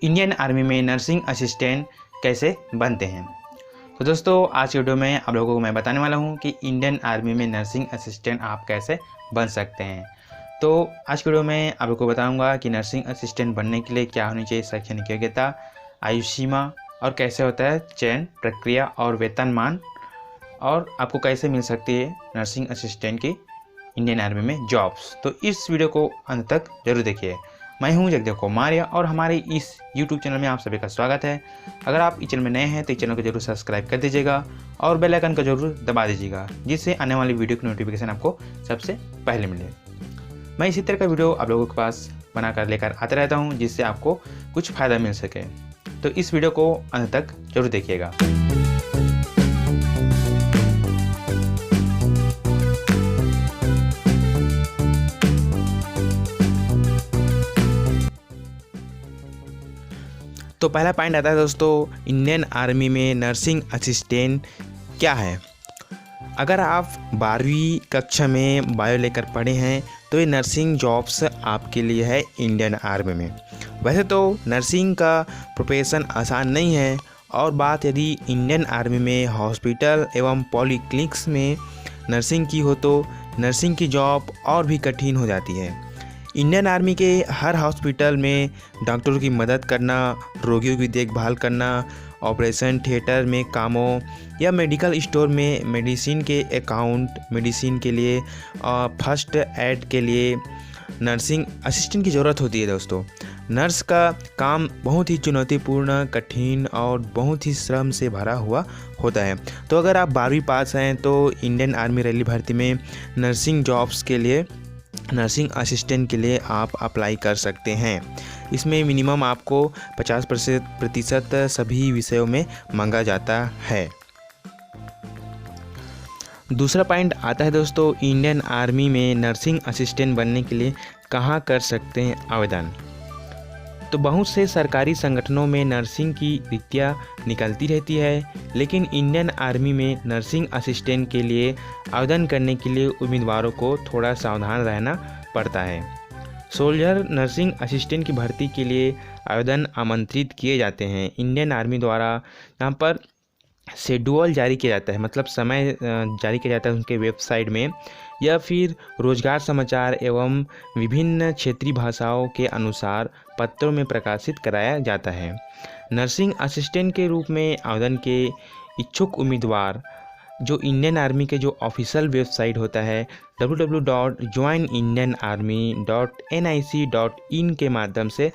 Indian army में nursing assistant कैसे बनते हैं। तो दोस्तों, आज की वीडियो में आप लोगों को मैं बताने वाला हूं कि इंडियन आर्मी में नर्सिंग असिस्टेंट आप कैसे बन सकते हैं। तो आज की वीडियो में आप लोगों को बताऊंगा कि नर्सिंग असिस्टेंट बनने के लिए क्या होनी चाहिए शैक्षणिक योग्यता, आयु सीमा और कैसे होता है चयन प्रक्रिया और वेतनमान, और आपको कैसे मिल सकती है नर्सिंग असिस्टेंट की इंडियन आर्मी में जॉब्स। तो इस वीडियो को अंत तक जरूर देखिए। मैं हूं जगदेव कुमार और हमारे इस YouTube चैनल में आप सभी का स्वागत है। अगर आप इस चैनल में नए हैं तो इस चैनल को जरूर सब्सक्राइब कर दीजिएगा और बेल आइकन को जरूर दबा दीजिएगा, जिससे आने वाली वीडियो की नोटिफिकेशन आपको सबसे पहले मिले। मैं इसी तरह का वीडियो आप लोगों के पास बनाकर लेकर आता रहता हूं, जिससे आपको कुछ फ़ायदा मिल सके। तो इस वीडियो को अंत तक जरूर देखिएगा। तो पहला पॉइंट आता है दोस्तों, इंडियन आर्मी में नर्सिंग असिस्टेंट क्या है। अगर आप 12वीं कक्षा में बायो लेकर पढ़े हैं तो ये नर्सिंग जॉब्स आपके लिए है इंडियन आर्मी में। वैसे तो नर्सिंग का प्रोफेशन आसान नहीं है, और बात यदि इंडियन आर्मी में हॉस्पिटल एवं पॉलीक्लिनिक्स में नर्सिंग की हो तो नर्सिंग की जॉब और भी कठिन हो जाती है। इंडियन आर्मी के हर हॉस्पिटल में डॉक्टरों की मदद करना, रोगियों की देखभाल करना, ऑपरेशन थिएटर में कामों या मेडिकल स्टोर में मेडिसिन के अकाउंट, मेडिसिन के लिए फर्स्ट एड के लिए नर्सिंग असिस्टेंट की ज़रूरत होती है दोस्तों। नर्स का काम बहुत ही चुनौतीपूर्ण, कठिन और बहुत ही श्रम से भरा हुआ होता है। तो अगर आप 12वीं पास हैं तो इंडियन आर्मी रैली भर्ती में नर्सिंग जॉब्स के लिए, नर्सिंग असिस्टेंट के लिए आप अप्लाई कर सकते हैं। इसमें मिनिमम आपको 50% सभी विषयों में मांगा जाता है। दूसरा पॉइंट आता है दोस्तों, इंडियन आर्मी में नर्सिंग असिस्टेंट बनने के लिए कहाँ कर सकते हैं आवेदन। तो बहुत से सरकारी संगठनों में नर्सिंग की रिक्तियाँ निकलती रहती है, लेकिन इंडियन आर्मी में नर्सिंग असिस्टेंट के लिए आवेदन करने के लिए उम्मीदवारों को थोड़ा सावधान रहना पड़ता है। सोल्जर नर्सिंग असिस्टेंट की भर्ती के लिए आवेदन आमंत्रित किए जाते हैं इंडियन आर्मी द्वारा। यहाँ पर शेड्यूल जारी किया जाता है, मतलब समय जारी किया जाता है उनके वेबसाइट में, या फिर रोजगार समाचार एवं विभिन्न क्षेत्रीय भाषाओं के अनुसार पत्रों में प्रकाशित कराया जाता है। नर्सिंग असिस्टेंट के रूप में आवेदन के इच्छुक उम्मीदवार जो इंडियन आर्मी के जो ऑफिशियल वेबसाइट होता है www.joinindianarmy.nic.in के माध्यम से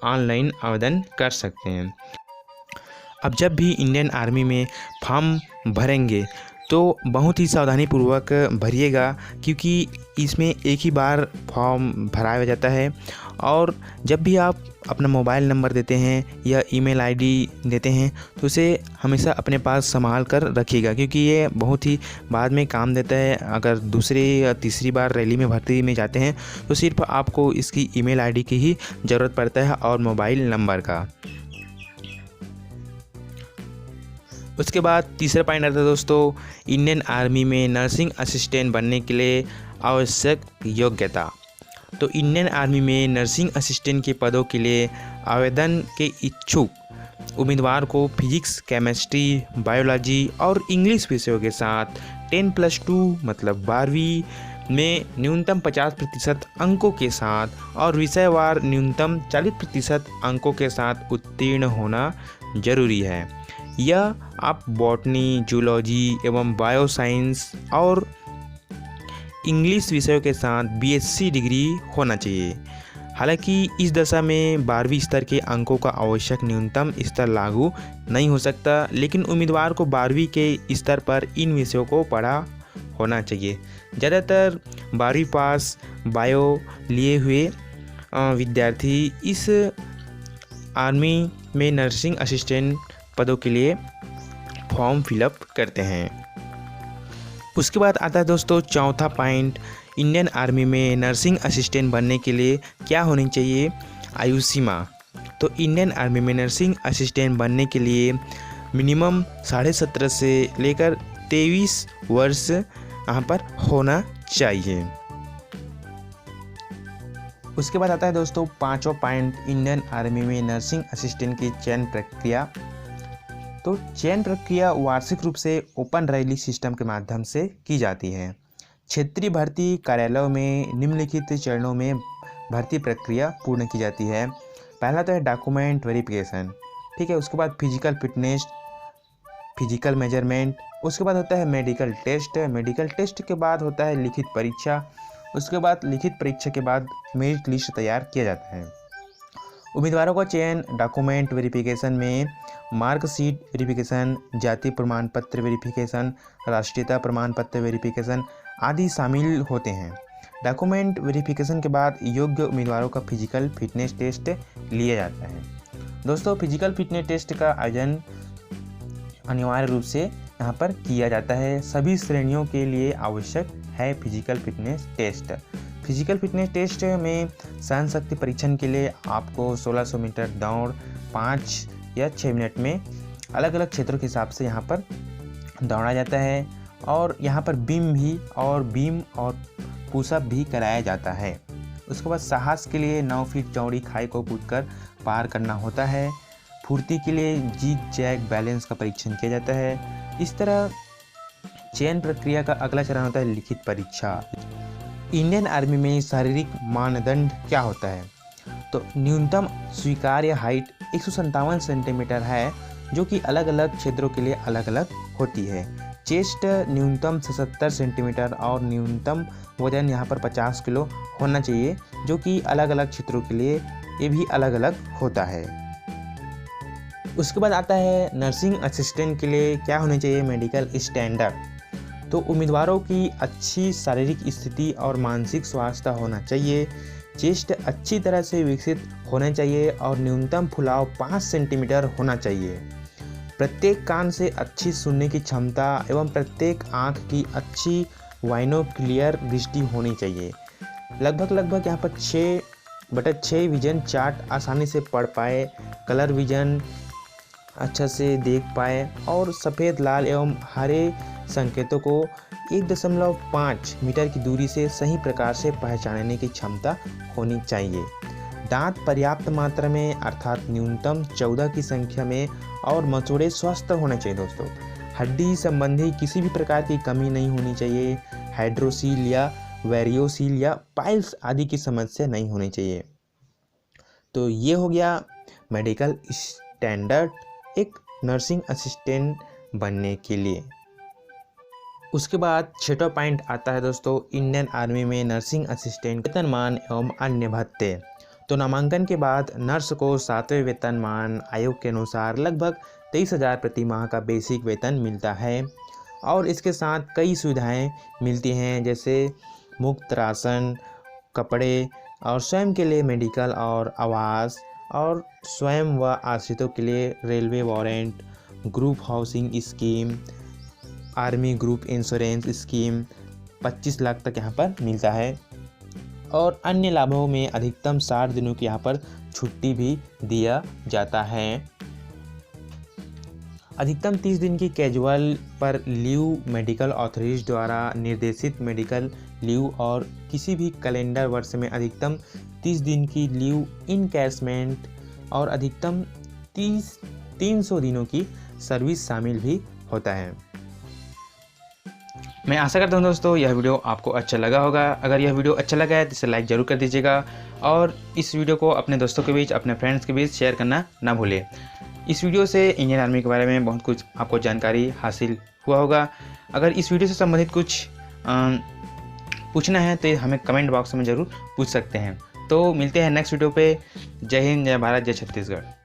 ऑनलाइन आवेदन कर सकते हैं। अब जब भी इंडियन आर्मी में फॉर्म भरेंगे तो बहुत ही सावधानीपूर्वक भरिएगा, क्योंकि इसमें एक ही बार फॉर्म भराया जाता है। और जब भी आप अपना मोबाइल नंबर देते हैं या ईमेल आईडी देते हैं तो उसे हमेशा अपने पास संभाल कर रखिएगा, क्योंकि ये बहुत ही बाद में काम देता है। अगर दूसरी या तीसरी बार रैली में भर्ती में जाते हैं तो सिर्फ आपको इसकी ईमेल आईडी की ही ज़रूरत पड़ता है और मोबाइल नंबर का। उसके बाद तीसरा पॉइंट आता है दोस्तों, इंडियन आर्मी में नर्सिंग असिस्टेंट बनने के लिए आवश्यक योग्यता। तो इंडियन आर्मी में नर्सिंग असिस्टेंट के पदों के लिए आवेदन के इच्छुक उम्मीदवार को फिजिक्स, केमिस्ट्री, बायोलॉजी और इंग्लिश विषयों के साथ 10+2 मतलब 12वीं में न्यूनतम 50% अंकों के साथ और विषयवार न्यूनतम 40% अंकों के साथ उत्तीर्ण होना जरूरी है। यह आप बॉटनी, जूलॉजी एवं बायोसाइंस और इंग्लिश विषयों के साथ BSc डिग्री होना चाहिए। हालांकि इस दशा में 12वीं स्तर के अंकों का आवश्यक न्यूनतम स्तर लागू नहीं हो सकता, लेकिन उम्मीदवार को 12वीं के स्तर पर इन विषयों को पढ़ा होना चाहिए। ज़्यादातर 12वीं पास बायो लिए हुए विद्यार्थी इस आर्मी में नर्सिंग असिस्टेंट पदों के लिए फॉर्म फिलअप करते हैं। उसके बाद आता है दोस्तों चौथा पॉइंट, इंडियन आर्मी में नर्सिंग असिस्टेंट बनने के लिए क्या होनी चाहिए आयु सीमा। तो इंडियन आर्मी में नर्सिंग असिस्टेंट बनने के लिए मिनिमम 17.5 से लेकर 23 वर्ष यहाँ पर होना चाहिए। उसके बाद आता है दोस्तों 5वां पॉइंट, इंडियन आर्मी में नर्सिंग असिस्टेंट की चयन प्रक्रिया। तो चयन प्रक्रिया वार्षिक रूप से ओपन रैली सिस्टम के माध्यम से की जाती है। क्षेत्रीय भर्ती कार्यालयों में निम्नलिखित चरणों में भर्ती प्रक्रिया पूर्ण की जाती है। पहला तो है डॉक्यूमेंट वेरिफिकेशन, ठीक है। उसके बाद फिजिकल फिटनेस, फिजिकल मेजरमेंट। उसके बाद होता है मेडिकल टेस्ट। मेडिकल टेस्ट के बाद होता है लिखित परीक्षा। उसके बाद लिखित परीक्षा के बाद मेरिट लिस्ट तैयार किया जाता है। उम्मीदवारों का चयन डॉक्यूमेंट वेरिफिकेशन में मार्कशीट वेरिफिकेशन, जाति प्रमाण पत्र वेरिफिकेशन, राष्ट्रीयता प्रमाण पत्र वेरिफिकेशन आदि शामिल होते हैं। डॉक्यूमेंट वेरिफिकेशन के बाद योग्य उम्मीदवारों का फिजिकल फिटनेस टेस्ट लिया जाता है। दोस्तों, फिजिकल फिटनेस टेस्ट का आयोजन अनिवार्य रूप से यहाँ पर किया जाता है। सभी श्रेणियों के लिए आवश्यक है physical fitness test. Physical fitness test में सहन शक्ति परीक्षण के लिए आपको 1600 मीटर दौड़ 5 या 6 मिनट में अलग अलग क्षेत्रों के हिसाब से यहाँ पर दौड़ा जाता है। और यहाँ पर बीम और पुशअप भी कराया जाता है। उसके बाद साहस के लिए 9 फीट चौड़ी खाई को कूदकर पार करना होता है। फुर्ती के लिए जिग जैग बैलेंस का परीक्षण किया जाता है। इस तरह चयन प्रक्रिया का अगला चरण होता है लिखित परीक्षा। इंडियन आर्मी में शारीरिक मानदंड क्या होता है? तो न्यूनतम स्वीकार्य हाइट 157 सेंटीमीटर है, जो कि अलग अलग क्षेत्रों के लिए अलग अलग होती है। चेस्ट न्यूनतम 77 सेंटीमीटर और न्यूनतम वजन यहाँ पर 50 किलो होना चाहिए, जो कि अलग अलग क्षेत्रों के लिए ये भी अलग अलग होता है। उसके बाद आता है नर्सिंग असिस्टेंट के लिए क्या होना चाहिए मेडिकल स्टैंडर्ड। तो उम्मीदवारों की अच्छी शारीरिक स्थिति और मानसिक स्वास्थ्य होना चाहिए। चेस्ट अच्छी तरह से विकसित होना चाहिए और न्यूनतम फुलाव 5 सेंटीमीटर होना चाहिए। प्रत्येक कान से अच्छी सुनने की क्षमता एवं प्रत्येक आँख की अच्छी बाइनोक्युलर दृष्टि होनी चाहिए। लगभग यहाँ पर 6/6 विजन चार्ट आसानी से पढ़ पाए, कलर विजन अच्छा से देख पाए और सफ़ेद, लाल एवं हरे संकेतों को 1.5 मीटर की दूरी से सही प्रकार से पहचानने की क्षमता होनी चाहिए। दांत पर्याप्त मात्रा में अर्थात न्यूनतम 14 की संख्या में और मसूड़े स्वस्थ होने चाहिए। दोस्तों, हड्डी संबंधी किसी भी प्रकार की कमी नहीं होनी चाहिए। हाइड्रोसील या वेरियोसील या पाइल्स आदि की समस्या नहीं होनी चाहिए। तो ये हो गया मेडिकल स्टैंडर्ड एक नर्सिंग असिस्टेंट बनने के लिए। उसके बाद 6वां पॉइंट आता है दोस्तों, इंडियन आर्मी में नर्सिंग असिस्टेंट वेतनमान एवं अन्य भत्ते। तो नामांकन के बाद नर्स को 7वें वेतनमान आयोग के अनुसार लगभग 23,000 प्रति माह का बेसिक वेतन मिलता है और इसके साथ कई सुविधाएं मिलती हैं, जैसे मुफ्त राशन, कपड़े और स्वयं के लिए मेडिकल और आवास, और स्वयं व आश्रितों के लिए railway warrant, group housing scheme, army group insurance scheme 25 lakh तक यहाँ पर मिलता है। और अन्य लाभों में अधिकतम 60 दिनों की यहाँ पर छुट्टी भी दिया जाता है। अधिकतम 30 दिन की कैजुअल पर लीव मेडिकल अथॉरिटी द्वारा निर्देशित मेडिकल लीव और किसी भी कैलेंडर वर्ष में अधिकतम 30 दिन की लीव इनकैशमेंट और अधिकतम 300 दिनों की सर्विस शामिल भी होता है। मैं आशा करता हूँ दोस्तों यह वीडियो आपको अच्छा लगा होगा। अगर यह वीडियो अच्छा लगा है तो इसे लाइक ज़रूर कर दीजिएगा और इस वीडियो को अपने दोस्तों के बीच, अपने फ्रेंड्स के बीच शेयर करना ना भूलें। इस वीडियो से इंडियन आर्मी के बारे में बहुत कुछ आपको जानकारी हासिल हुआ होगा। अगर इस वीडियो से संबंधित कुछ पूछना है तो हमें कमेंट बॉक्स में ज़रूर पूछ सकते हैं। तो मिलते हैं नेक्स्ट वीडियो पे। जय हिंद, जय भारत, जय छत्तीसगढ़।